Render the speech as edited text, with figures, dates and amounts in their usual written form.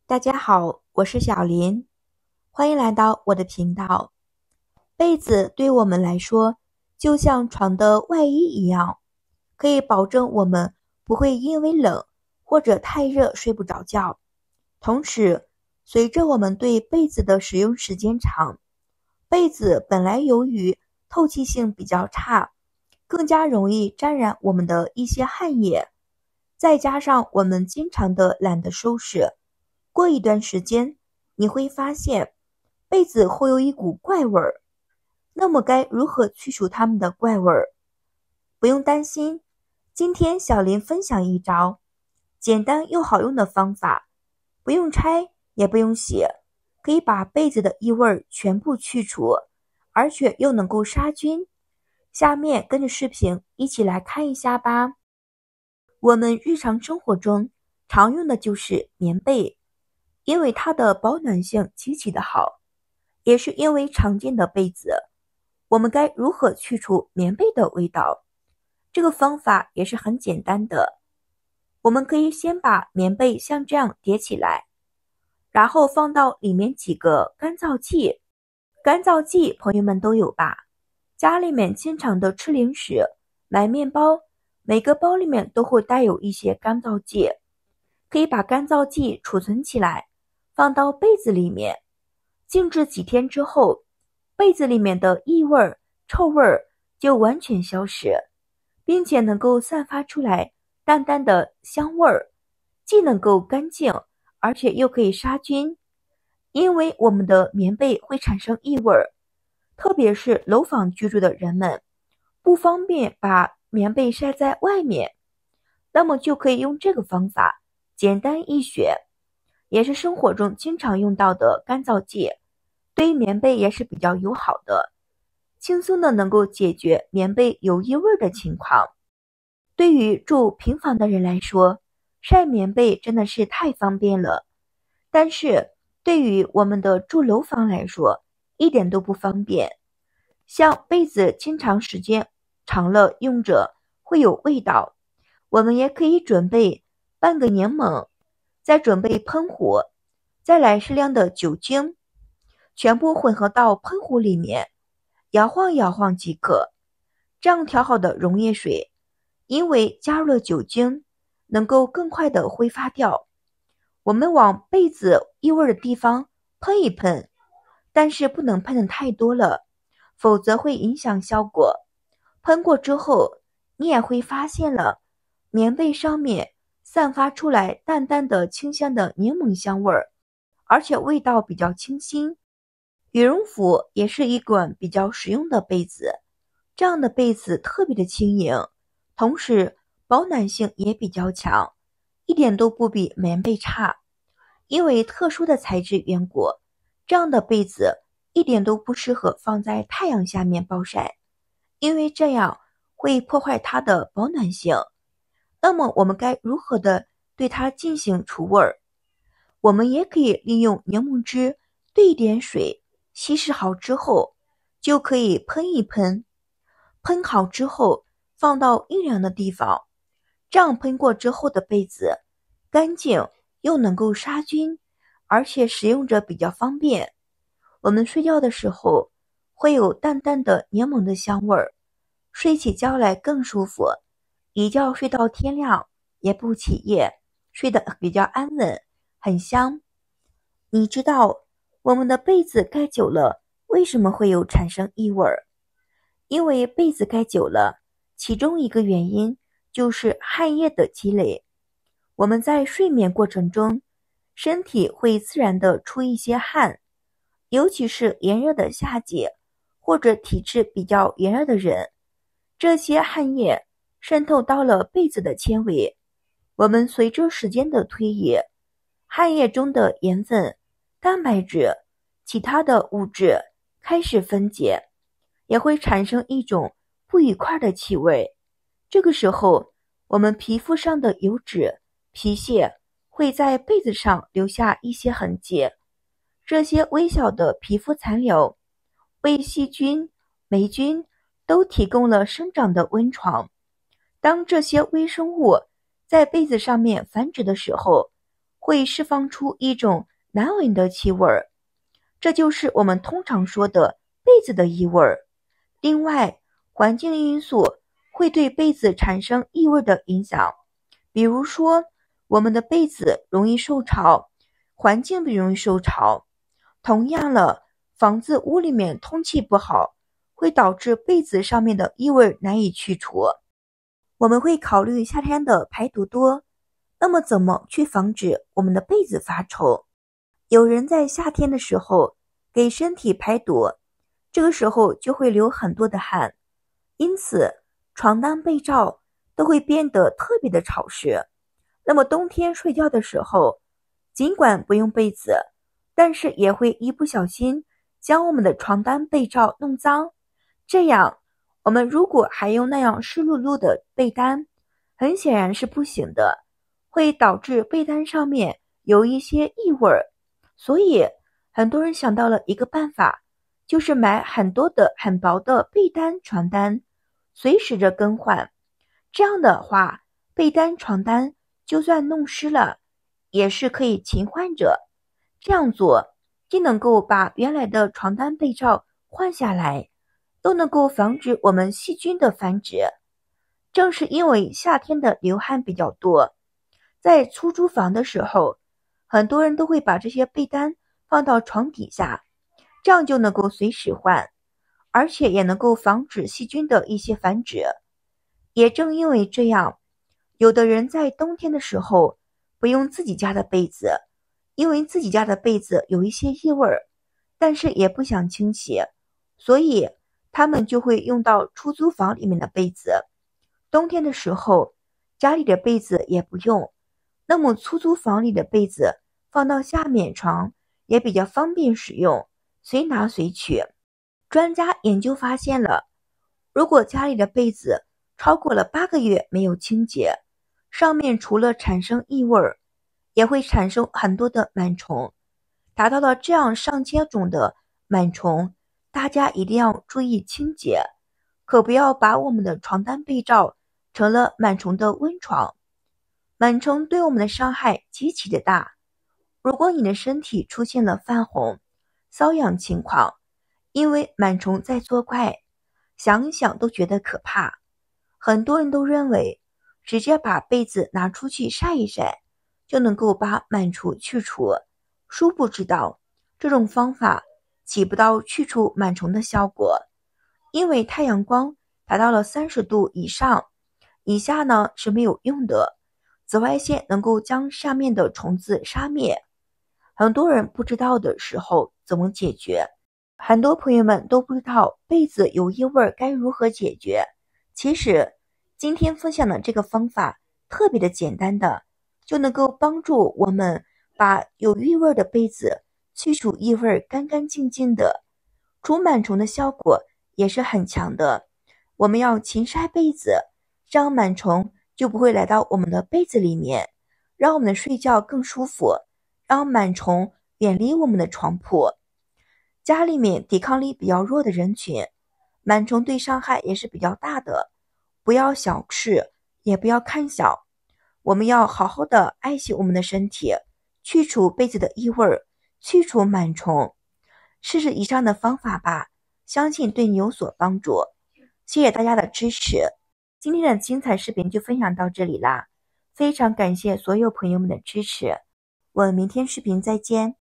大家好，我是小林，欢迎来到我的频道。被子对我们来说，就像床的外衣一样，可以保证我们不会因为冷或者太热睡不着觉。同时，随着我们对被子的使用时间长，被子本来由于透气性比较差，更加容易沾染我们的一些汗液，再加上我们经常的懒得收拾，过一段时间你会发现被子会有一股怪味儿。那么该如何去除它们的怪味儿？不用担心，今天小林分享一招简单又好用的方法，不用拆也不用洗，可以把被子的异味全部去除，而且又能够杀菌。下面跟着视频一起来看一下吧。我们日常生活中常用的就是棉被，因为它的保暖性极其的好，也是因为常见的被子。我们该如何去除棉被的味道？这个方法也是很简单的。我们可以先把棉被像这样叠起来，然后放到里面几个干燥剂。干燥剂朋友们都有吧？家里面经常的吃零食、买面包，每个包里面都会带有一些干燥剂。可以把干燥剂储存起来，放到被子里面，静置几天之后，被子里面的异味、臭味就完全消失，并且能够散发出来淡淡的香味儿，既能够干净，而且又可以杀菌。因为我们的棉被会产生异味，特别是楼房居住的人们，不方便把棉被晒在外面，那么就可以用这个方法，简单易学，也是生活中经常用到的干燥剂，对于棉被也是比较友好的，轻松的能够解决棉被有异味的情况。对于住平房的人来说，晒棉被真的是太方便了，但是对于我们的住楼房来说，一点都不方便。像被子经常时间长了用着会有味道，我们也可以准备半个柠檬，再准备喷壶，再来适量的酒精，全部混合到喷壶里面，摇晃摇晃即可。这样调好的溶液水，因为加入了酒精，能够更快的挥发掉。我们往被子异味的地方喷一喷，但是不能喷的太多了，否则会影响效果。喷过之后，你也会发现了，棉被上面散发出来淡淡的清香的柠檬香味儿，而且味道比较清新。羽绒服也是一款比较实用的被子，这样的被子特别的轻盈，同时保暖性也比较强，一点都不比棉被差。因为特殊的材质缘故，这样的被子一点都不适合放在太阳下面暴晒，因为这样会破坏它的保暖性。那么我们该如何的对它进行除味儿？我们也可以利用柠檬汁兑一点水，稀释好之后，就可以喷一喷。喷好之后，放到阴凉的地方，这样喷过之后的被子干净又能够杀菌，而且使用着比较方便。我们睡觉的时候会有淡淡的柠檬的香味儿，睡起觉来更舒服，一觉睡到天亮也不起夜，睡得比较安稳，很香。你知道我们的被子盖久了为什么会有产生异味？因为被子盖久了，其中一个原因就是汗液的积累。我们在睡眠过程中，身体会自然的出一些汗，尤其是炎热的夏季，或者体质比较炎热的人，这些汗液渗透到了被子的纤维。我们随着时间的推移，汗液中的盐分、蛋白质、其他的物质开始分解，也会产生一种不愉快的气味。这个时候，我们皮肤上的油脂、皮屑会在被子上留下一些痕迹。这些微小的皮肤残留为细菌、霉菌都提供了生长的温床。当这些微生物在被子上面繁殖的时候，会释放出一种难闻的气味，这就是我们通常说的被子的异味。另外，环境因素会对被子产生异味的影响，比如说我们的被子容易受潮，环境不容易受潮。同样了，房子屋里面通气不好，会导致被子上面的异味难以去除。我们会考虑夏天的排毒多，那么怎么去防止我们的被子发臭？有人在夏天的时候给身体排毒，这个时候就会流很多的汗，因此床单被罩都会变得特别的潮湿。那么冬天睡觉的时候，尽管不用被子，但是也会一不小心将我们的床单被罩弄脏。这样我们如果还用那样湿漉漉的被单，很显然是不行的，会导致被单上面有一些异味。所以很多人想到了一个办法，就是买很多的很薄的被单床单，随时的更换。这样的话，被单床单就算弄湿了也是可以勤换着。这样做既能够把原来的床单被罩换下来，又能够防止我们细菌的繁殖。正是因为夏天的流汗比较多，在出租房的时候，很多人都会把这些被单放到床底下，这样就能够随时换，而且也能够防止细菌的一些繁殖。也正因为这样，有的人在冬天的时候不用自己家的被子，因为自己家的被子有一些异味，但是也不想清洗，所以他们就会用到出租房里面的被子。冬天的时候，家里的被子也不用，那么出租房里的被子放到下面床也比较方便使用，随拿随取。专家研究发现了，如果家里的被子超过了8个月没有清洁，上面除了产生异味，也会产生很多的螨虫，达到了这样上千种的螨虫，大家一定要注意清洁，可不要把我们的床单被罩成了螨虫的温床。螨虫对我们的伤害极其的大，如果你的身体出现了泛红、瘙痒情况，因为螨虫在作怪，想一想都觉得可怕。很多人都认为直接把被子拿出去晒一晒就能够把螨虫去除，殊不知道这种方法起不到去除螨虫的效果，因为太阳光达到了30度以上，以下呢是没有用的，紫外线能够将上面的虫子杀灭。很多人不知道的时候怎么解决，很多朋友们都不知道被子有异味该如何解决。其实今天分享的这个方法特别的简单的，就能够帮助我们把有异味的被子去除异味干干净净的，除螨虫的效果也是很强的。我们要勤晒被子，这样螨虫就不会来到我们的被子里面，让我们的睡觉更舒服，让螨虫远离我们的床铺。家里面抵抗力比较弱的人群，螨虫对伤害也是比较大的，不要小视，也不要看小，我们要好好的爱惜我们的身体，去除被子的异味，去除螨虫。试试以上的方法吧，相信对你有所帮助。谢谢大家的支持，今天的精彩视频就分享到这里啦，非常感谢所有朋友们的支持，我们明天视频再见。